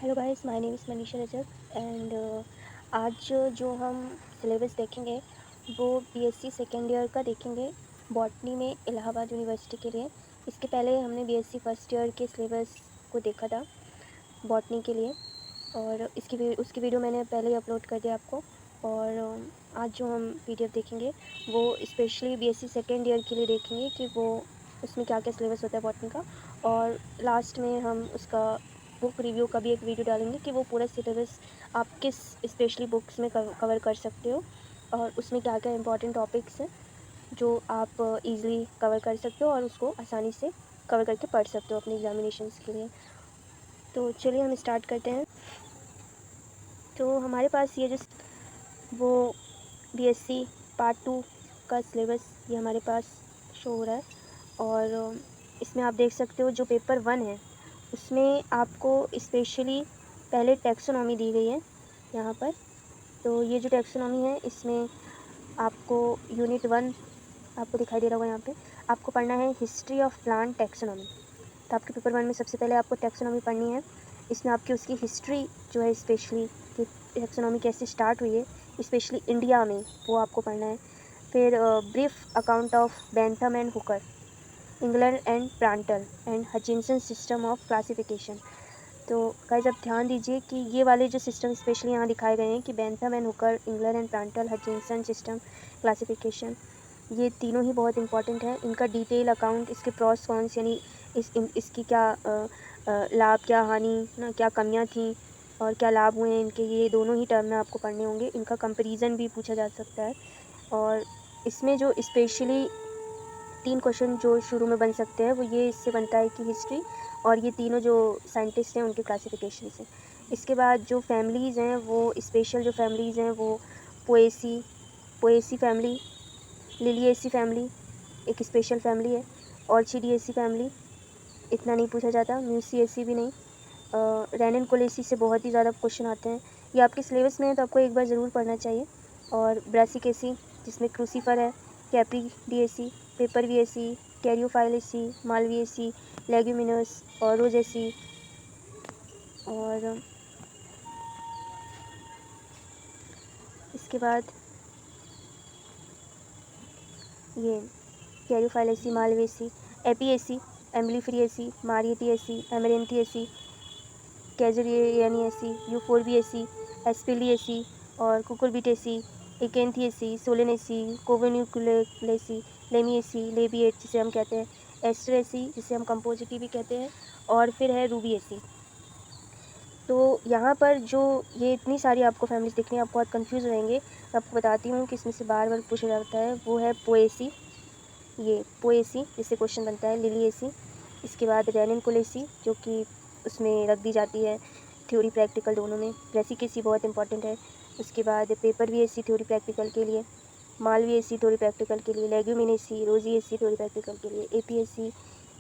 Hello guys, my name is Manisha Rajak and आज जो हम सिलेबस देखेंगे वो बीएससी सेकेंड ईयर का देखेंगे बॉटनी में इलाहाबाद यूनिवर्सिटी के लिए। इसके पहले हमने बीएससी फर्स्ट ईयर के सिलेबस को देखा था बॉटनी के लिए और उसकी वीडियो मैंने पहले ही अपलोड कर दिया आपको। और आज जो हम पीडीएफ देखेंगे वो स्पेशली बीएससी सेकेंड ईयर के लिए देखेंगे कि वो उसमें क्या क्या सिलेबस होता है बॉटनी का। और लास्ट में हम उसका बुक रिव्यू का भी एक वीडियो डालेंगे कि वो पूरा सिलेबस आप किस स्पेशली बुक्स में कवर कर सकते हो और उसमें क्या क्या इंपॉर्टेंट टॉपिक्स हैं जो आप इजीली कवर कर सकते हो और उसको आसानी से कवर करके पढ़ सकते हो अपने एग्जामिनेशंस के लिए। तो चलिए हम स्टार्ट करते हैं। तो हमारे पास ये जो वो बीएससी पार्ट 2 का सिलेबस ये हमारे पास शो हो रहा है और इसमें आप देख सकते हो जो पेपर 1 है उसमें आपको स्पेशली पहले टैक्सोनॉमी दी गई है यहाँ पर। तो ये जो टैक्सोनॉमी है इसमें आपको यूनिट 1 आपको दिखाई दे रहा होगा, यहाँ पे आपको पढ़ना है हिस्ट्री ऑफ प्लांट टैक्सोनॉमी। तो आपके पेपर 1 में सबसे पहले आपको टैक्सोनॉमी पढ़नी है। इसमें आपकी उसकी हिस्ट्री जो है स्पेशली कि टैक्सोनॉमी कैसे स्टार्ट हुई है स्पेशली इंडिया में वो आपको पढ़ना है। फिर brief account of Bentham and Hooker, England and Prandtl and Hutchinson system of classification. तो गाइस आप ध्यान दीजिए कि ये वाले जो सिस्टम स्पेशली यहाँ दिखाए गए हैं कि Bentham and Hooker, England and Prandtl, Hutchinson system classification, ये तीनों ही बहुत इंपॉर्टेंट है। इनका डिटेल अकाउंट, इसके प्रॉस कॉन्स यानी इसकी क्या लाभ, क्या हानि ना, क्या कमियां थी और क्या लाभ हुए हैं इनके, ये दोनों ही टर्म में आपको पढ़ने होंगे। इनका कंपैरिजन भी पूछा जा सकता है। और इसमें जो स्पेशली 3 क्वेश्चन जो शुरू में बन सकते हैं वो ये इससे बनता है कि हिस्ट्री और ये तीनों जो साइंटिस्ट हैं उनके क्लासिफिकेशन से। इसके बाद जो फैमिलीज़ हैं वो स्पेशल जो फैमिलीज़ हैं वो पोएसी फैमिली, लिलिएसी फैमिली एक स्पेशल फैमिली है, ऑर्चिडिएसी फैमिली इतना नहीं पूछा जाता, म्यूसिएसी भी नहीं, रेनिनकोलेसी से बहुत ही ज़्यादा क्वेश्चन आते हैं। ये आपके सिलेबस में है तो आपको एक बार ज़रूर पढ़ना चाहिए। और ब्रासिकेसी जिसमें क्रूसीफर है, कैप्रीडिएसी, पेपरविएसी, कैरियोफाइलेसी, मालविएसी, लेग्यूमिनस और रोजेसी। और इसके बाद ये कैरियोफाइलेसी, मालवेसी, एपीएसी, एम्बलीफ्रिएसी, मारियटिएसी, एमरेंथिएसी, कैजुरियनिएसी, यूफोरबिएसी, एस्पिलिएसी और कुकुरबिटेसी, एकेंथिएसी, सोलेनेसी, कोवेन्यूकुलेसी, लेमिएसी, लेबिएट जिसे हम कहते हैं, एस्ट्रेसी जिसे हम कंपोजिटी भी कहते हैं, और फिर है रूबिएसी। तो यहाँ पर जो ये इतनी सारी आपको फैमिलीज दिखनी है, आप बहुत कंफ्यूज रहेंगे। मैं आपको बताती हूँ कि इसमें से बार बार पूछा जाता है, वो है पोएसी, ये पोएसी जिससे क्वेश्चन बनता है, लिलिएसी, इसके बाद रेनिनकुलेसी जो कि उसमें रख दी जाती है थ्योरी प्रैक्टिकल दोनों में, ब्रेसिकेसी बहुत इंपॉर्टेंट है, उसके बाद पेपरविएसी थ्योरी प्रैक्टिकल के लिए, मालविएसी थ्योरी प्रैक्टिकल के लिए, लेग्यूमिनेसी, रोजिएसी थ्योरी प्रैक्टिकल के लिए, एपीएसी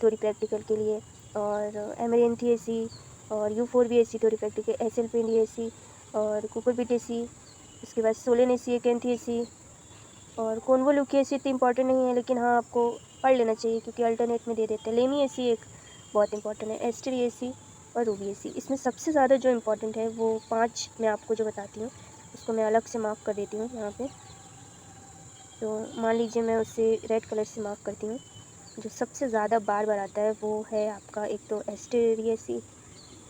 थ्योरी प्रैक्टिकल के लिए, और एमरेंथिएसी और यूफोरबिएसी थ्योरी प्रैक्टिकल, एसएलपीडीएसी और कुकुरबिटेसी, उसके बाद सोलेनेसी, एकेंथिएसी और कॉन्वोल्यूकिएसी इतनी इंपॉर्टेंट नहीं है लेकिन हाँ आपको पढ़ लेना चाहिए क्योंकि अल्टरनेट में दे देते हैं। लेमिएसी एक बहुत इंपॉर्टेंट है, एस्टेरिएसी और रूबिएसी। इसमें सबसे ज़्यादा जो इंपॉर्टेंट है वो 5 मैं आपको जो बताती हूँ उसको मैं अलग से मार्क कर देती हूँ यहाँ पे। तो मान लीजिए मैं उसे रेड कलर से मार्क करती हूँ। जो सबसे ज़्यादा बार बार आता है वो है आपका एक तो एस्टेरिएसी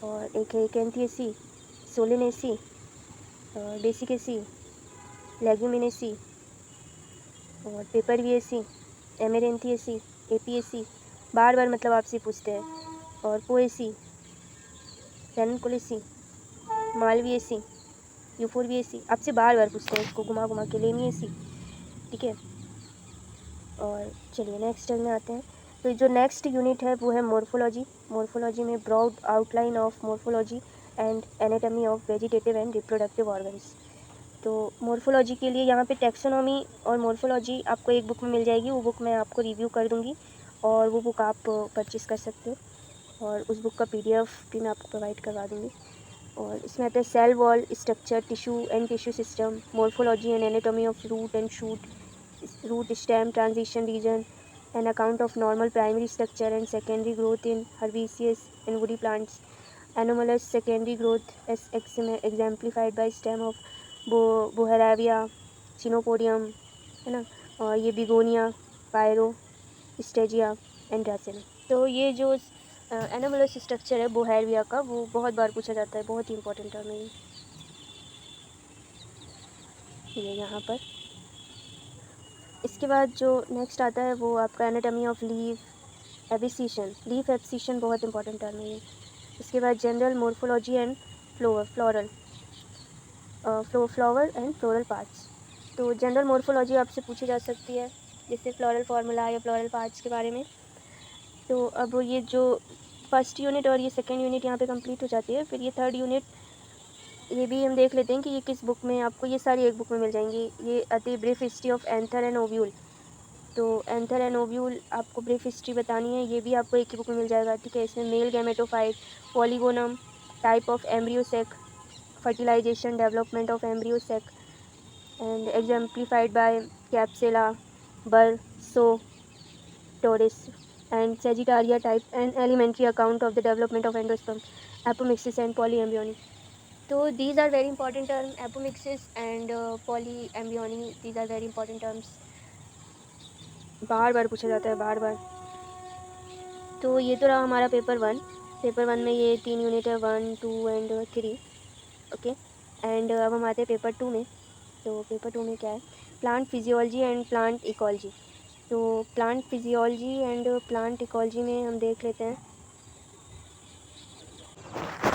और एक है एकेंथिएसी, सोलेनेसी, बेसिकेसी, लेग्यूमिनेसी और पेपरविएसी, एमरेंथिएसी, एपीएसी बार बार मतलब आपसे पूछते हैं, और पोएसी, रेनिनकुलेसी, मालविएसी, यूफोरबिएसी आपसे बार बार पूछते हैं इसको घुमा घुमा के, लेमिएसी, ठीक है। और चलिए नेक्स्ट टर्म में आते हैं। तो जो नेक्स्ट यूनिट है वो है मॉर्फोलॉजी। मॉर्फोलॉजी में broad outline of morphology and anatomy of vegetative and reproductive organs. तो मॉर्फोलॉजी के लिए यहाँ पे टैक्सोनॉमी और मॉर्फोलॉजी आपको एक बुक में मिल जाएगी, वो बुक मैं आपको रिव्यू कर दूँगी और वो बुक आप परचेज़ कर सकते हो और उस बुक का पीडीएफ भी मैं आपको प्रोवाइड करवा दूँगी। और इसमें आता है cell wall structure, tissue and tissue system, morphology and anatomy of root and shoot, root stem transition region, an account of normal primary structure and secondary growth in herbaceous and woody plants, anomalous secondary growth as exemplified by stem of Boerhavia Chenopodium, है ना, और ये begonia, pyro, स्टेजिया and ड्रासेना। तो ये जो anomalous structure है बोहेरिया का, वो बहुत बार पूछा जाता है, बहुत ही इंपॉर्टेंट टर्म है ये यहाँ पर। इसके बाद जो नेक्स्ट आता है वो आपका एनाटॉमी ऑफ लीफ एबिसिशन। लीफ एबिसिशन बहुत इंपॉर्टेंट टर्म है ये। इसके बाद general morphology and floral and floral parts. तो जनरल मोर्फोलॉजी आपसे पूछी जा सकती है, जैसे फ्लोरल फार्मूला या फ्लोरल पार्ट्स के बारे में। तो अब ये जो फर्स्ट यूनिट और ये सेकेंड यूनिट यहाँ पे कंप्लीट हो जाती है। फिर ये थर्ड यूनिट, ये भी हम देख लेते हैं कि ये किस बुक में, आपको ये सारी एक बुक में मिल जाएंगी। ये आती है brief history of anther and ovule. तो एंथर एंड ओव्यूल आपको ब्रीफ हिस्ट्री बतानी है, ये भी आपको एक ही बुक में मिल जाएगा, ठीक है। इसमें male gametophyte, polygonum, type of embryo sac, fertilization, development of embryo sac and exemplified by Capsella, toris and Sagittaria type, and elementary account of the development of endosperm, apomixis and polyembryony. So these are very important terms, apomixis and polyembryony, these are very important terms, बार बार पूछा जाता है, बार बार। तो ये तो रहा हमारा paper 1। Paper 1 में ये 3 यूनिट है, 1, 2 एंड 3, ओके। एंड अब हम आते हैं पेपर 2 में। तो पेपर 2 में क्या है, plant physiology and plant ecology. तो plant physiology and plant ecology में हम देख लेते हैं।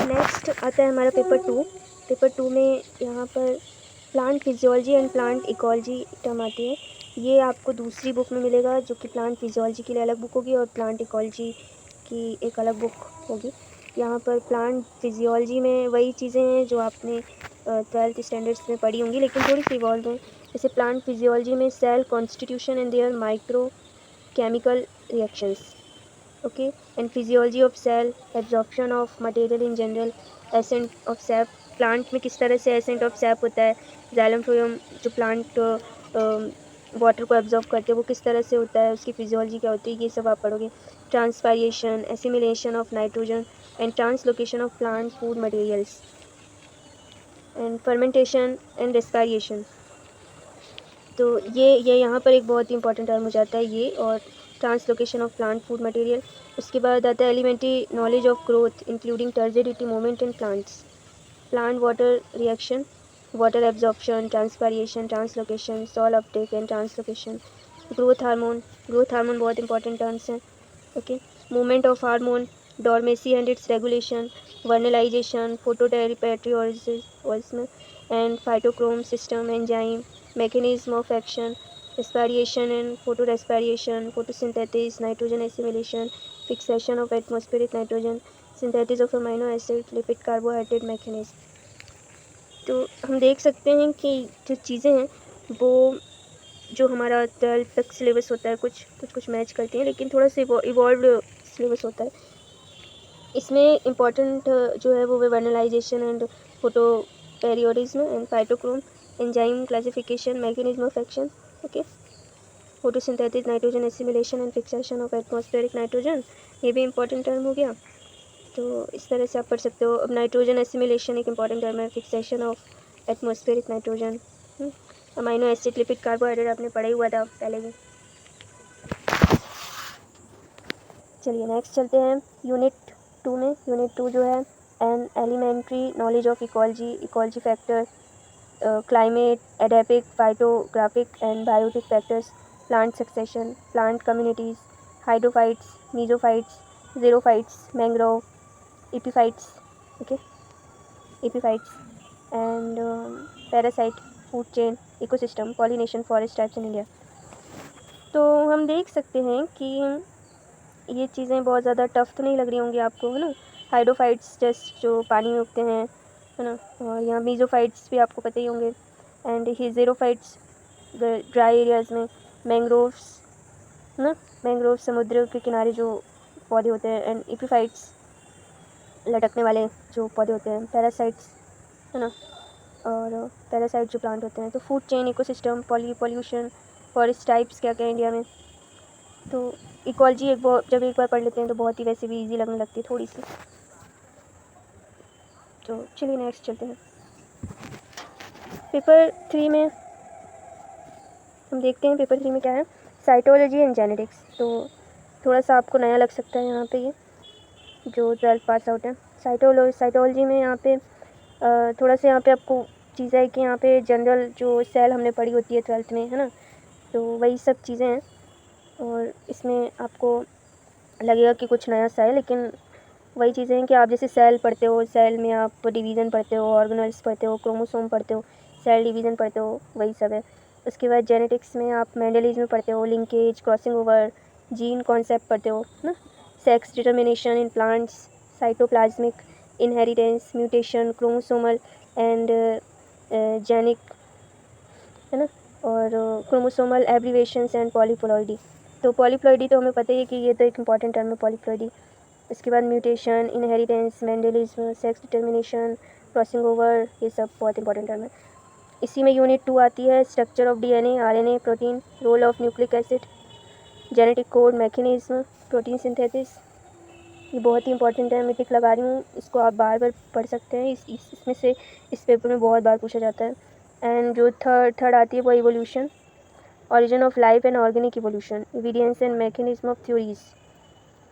नेक्स्ट आता है हमारा पेपर 2। पेपर 2 में यहाँ पर plant physiology and plant ecology term आती है। ये आपको दूसरी बुक में मिलेगा, जो कि प्लांट फिजियोलॉजी के लिए अलग बुक होगी और प्लांट इकोलॉजी की एक अलग बुक होगी। यहाँ पर प्लांट फिजियोलॉजी में वही चीज़ें हैं जो आपने 12th स्टैंडर्ड्स में पढ़ी होंगी, लेकिन थोड़ी सी इवॉल्व हैं। जैसे प्लांट फिजियोलॉजी में cell constitution and their micro chemical reactions, okay, and physiology of cell, absorption of material in general, ascent of sap, plant में किस तरह से एसेंट ऑफ सैप होता है, जाइलम फ्लोएम जो प्लांट वाटर को एब्जॉर्ब करते हैं वो किस तरह से होता है, उसकी फिजियोलॉजी क्या होती है, ये सब आप पढ़ोगे। Transpiration, assimilation of nitrogen and translocation of plant food materials and fermentation and respiration. तो ये यहाँ पर एक बहुत ही इंपॉर्टेंट टर्म हो जाता है ये, और translocation of plant food material. उसके बाद आता है elementary knowledge of growth including turgidity movement in plants, plant water reaction, water absorption, transpiration, translocation, salt uptake and translocation. Growth hormone बहुत इंपॉर्टेंट टर्म्स हैं, okay. Movement of hormone, dormancy and its regulation, vernalization, photoperiodism and phytochrome system, enzyme, mechanism of action, respiration and photorespiration, photosynthesis, nitrogen assimilation, fixation of atmospheric nitrogen, synthesis of amino acid, lipid carbohydrate mechanism। तो हम देख सकते हैं कि जो चीज़ें हैं वो जो हमारा 12th तक सिलेबस होता है कुछ मैच करती हैं, लेकिन थोड़ा सा इवॉल्व सिलेबस होता है। इसमें इम्पॉर्टेंट जो है वो vernalization and photoperiodism and phytochrome, enzyme classification, mechanism of action, okay. Photosynthesis, nitrogen assimilation and fixation of atmospheric nitrogen, ये भी इंपॉर्टेंट टर्म हो गया। तो इस तरह से आप पढ़ सकते हो। अब नाइट्रोजन एसिमिलेशन एक इंपॉर्टेंट टर्म है, fixation of atmospheric nitrogen, amino acid, lipid, carbohydrate आपने पढ़ा ही हुआ था पहले भी। चलिए नेक्स्ट चलते हैं यूनिट 2 में। यूनिट 2 जो है an elementary knowledge of ecology factor, climate, adaptive, phytographic and biotic factors, plant succession, plant communities, hydrophytes, mesophytes, xerophytes, mangrove, epiphytes, okay, epiphytes and parasite, food chain, ecosystem, pollination, forest types in India। तो हम देख सकते हैं कि ये चीज़ें बहुत ज़्यादा टफ तो नहीं लग रही होंगी आपको, है ना। हाइड्रोफाइट्स जस्ट जो पानी में उगते हैं, है ना, और यहाँ मीजोफाइट्स भी आपको पता ही होंगे, एंड हीजेरोफाइट्स ड्राई एरियाज़ में, मैंग्रोव्स, है ना, मैंग्रोव समुद्र के किनारे जो पौधे होते हैं, एंड एपिफाइट्स लटकने वाले जो पौधे होते हैं, पैरासाइट्स, है ना, और पैरासाइट जो प्लांट होते हैं। तो food chain, ecosystem, pollution, forest types क्या क्या इंडिया में। तो इकोलॉजी जब एक बार पढ़ लेते हैं तो बहुत ही वैसे भी इजी लगने लगती है थोड़ी सी। तो चलिए नेक्स्ट चलते हैं। पेपर 3 में हम देखते हैं पेपर 3 में क्या है, साइटोलॉजी एंड जेनेटिक्स। तो थोड़ा सा आपको नया लग सकता है यहाँ पे, ये जो 12th पास आउट है। साइटोलॉजी में यहाँ पे थोड़ा सा यहाँ पे आपको चीज़ है कि यहाँ पे जनरल जो सेल हमने पढ़ी होती है 12th में, है ना, तो वही सब चीज़ें हैं। और इसमें आपको लगेगा कि कुछ नया सा है, लेकिन वही चीज़ें हैं कि आप जैसे सेल पढ़ते हो, सेल में आप डिवीज़न पढ़ते हो, ऑर्गेनेल्स पढ़ते हो, क्रोमोसोम पढ़ते हो, सेल डिवीज़न पढ़ते हो, वही सब है। उसके बाद जेनेटिक्स में आप मेंडलिज्म पढ़ते हो, linkage, crossing over, gene concept पढ़ते हो ना, sex determination in plants, cytoplasmic inheritance, mutation, chromosomal and genic, है ना, और क्रोमोसोमल एब्रीवेशंस एंड पॉलीप्लॉइडी। तो पॉलीप्लॉइडी तो हमें पता ही है कि ये तो एक इंपॉर्टेंट टर्म है पॉलीप्लॉइडी। इसके बाद mutation, inheritance, Mendelism, sex determination, crossing over, ये सब बहुत इंपॉर्टेंट टर्म है। इसी में यूनिट 2 आती है, structure of DNA, RNA, protein, role of nucleic acid, genetic code, mechanism, protein synthesis. ये बहुत ही इंपॉर्टेंट है, मैं टिक लगा रही हूँ, इसको आप बार बार पढ़ सकते हैं। इसमें से इस पेपर में बहुत बार पूछा जाता है। एंड जो थर्ड आती है वो evolution, origin of life and organic evolution, evidence and mechanism of theories.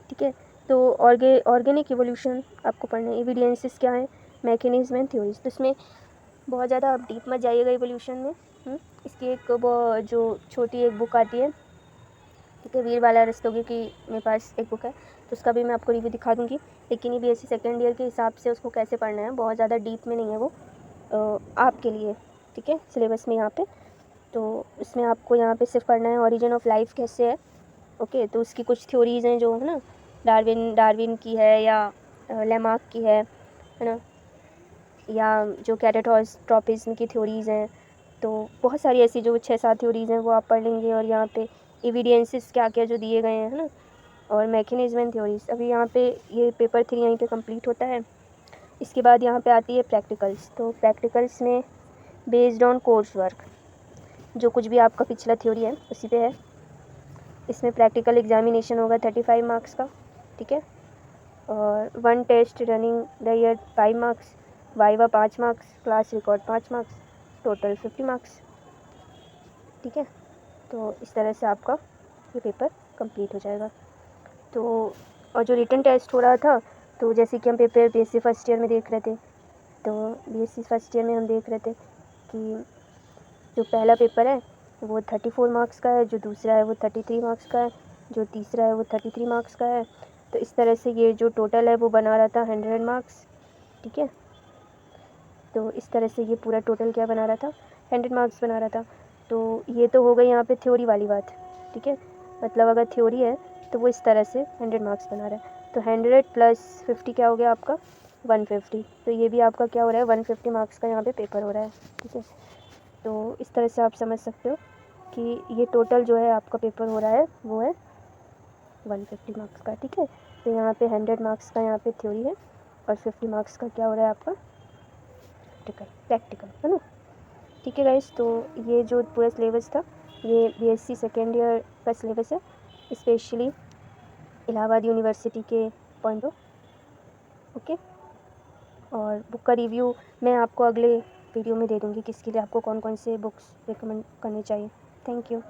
ठीक है, तो ऑर्गेनिक इवोल्यूशन आपको पढ़ना है, एविडेंसेस क्या है, मैकेनिज्म एंड थ्योरीज। तो इसमें बहुत ज़्यादा आप डीप मत जाइएगा इवोल्यूशन में। इसकी एक वो जो छोटी एक बुक आती है, ठीक है, वीरबाला रस्तोगी की मेरे पास एक बुक है, तो उसका भी मैं आपको रिव्यू दिखा दूँगी। लेकिन ये बीएससी सेकेंड ईयर के हिसाब से उसको कैसे पढ़ना है, बहुत ज़्यादा डीप में नहीं है वो आपके लिए, ठीक है, सिलेबस में यहाँ पे। तो इसमें आपको यहाँ पे सिर्फ पढ़ना है ओरिजिन ऑफ लाइफ कैसे है, ओके। तो उसकी कुछ थ्योरीज़ हैं जो है ना, डार्विन की है या लेमार्क की है ना, या जो कैटाटोट्रॉपिज्म की थ्योरीज़ हैं। तो बहुत सारी ऐसी जो 6-7 थ्योरीज़ हैं वो आप पढ़ लेंगे, और यहाँ पे एविडेंसेस क्या क्या जो दिए गए हैं, है ना, और मैकेनिज्म एंड थ्योरीज। अभी यहाँ पे ये पेपर 3 यहीं पे कंप्लीट होता है। इसके बाद यहाँ पे आती है प्रैक्टिकल्स। तो प्रैक्टिकल्स में बेस्ड ऑन कोर्स वर्क, जो कुछ भी आपका पिछला थ्योरी है उसी पे है। इसमें प्रैक्टिकल एग्जामिनेशन होगा 35 मार्क्स का, ठीक है, और 1 test running the year 5 marks, viva 5 marks, class record 5 marks, total 50 marks, ठीक है। तो इस तरह से आपका ये पेपर कंप्लीट हो जाएगा। तो और जो रिटन टेस्ट हो रहा था, तो जैसे कि हम पेपर बीएससी फर्स्ट ईयर में देख रहे थे, तो बीएससी फर्स्ट ईयर में हम देख रहे थे कि जो पहला पेपर है वो 34 मार्क्स का है, जो दूसरा है वो 33 मार्क्स का है, जो तीसरा है वो 33 मार्क्स का है। तो इस तरह से ये जो टोटल है वो बना रहा था 100 मार्क्स, ठीक है। तो इस तरह से ये पूरा टोटल क्या बना रहा था, 100 मार्क्स बना रहा था। तो ये तो हो गई यहाँ पे थ्योरी वाली बात, ठीक है, मतलब अगर थ्योरी है तो वो इस तरह से 100 मार्क्स बना रहा है। तो 100 + 50 क्या हो गया आपका, 150। तो ये भी आपका क्या हो रहा है, 150 मार्क्स का यहाँ पे पेपर हो रहा है, ठीक है। तो इस तरह से आप समझ सकते हो कि ये टोटल जो है आपका पेपर हो रहा है वो है 150 मार्क्स का, ठीक है। तो यहाँ पे 100 मार्क्स का यहाँ पे थ्योरी है, और 50 मार्क्स का क्या हो रहा है आपका प्रैक्टिकल, है ना, ठीक है गाइस। तो ये जो पूरा सिलेबस था ये बीएससी सेकेंड ईयर का सिलेबस है, स्पेशली इलाहाबाद यूनिवर्सिटी के पॉइंट ऑफ, ओके। और बुक का रिव्यू मैं आपको अगले वीडियो में दे दूँगी, किसके लिए आपको कौन कौन से बुक्स रिकमेंड करने चाहिए। Thank you.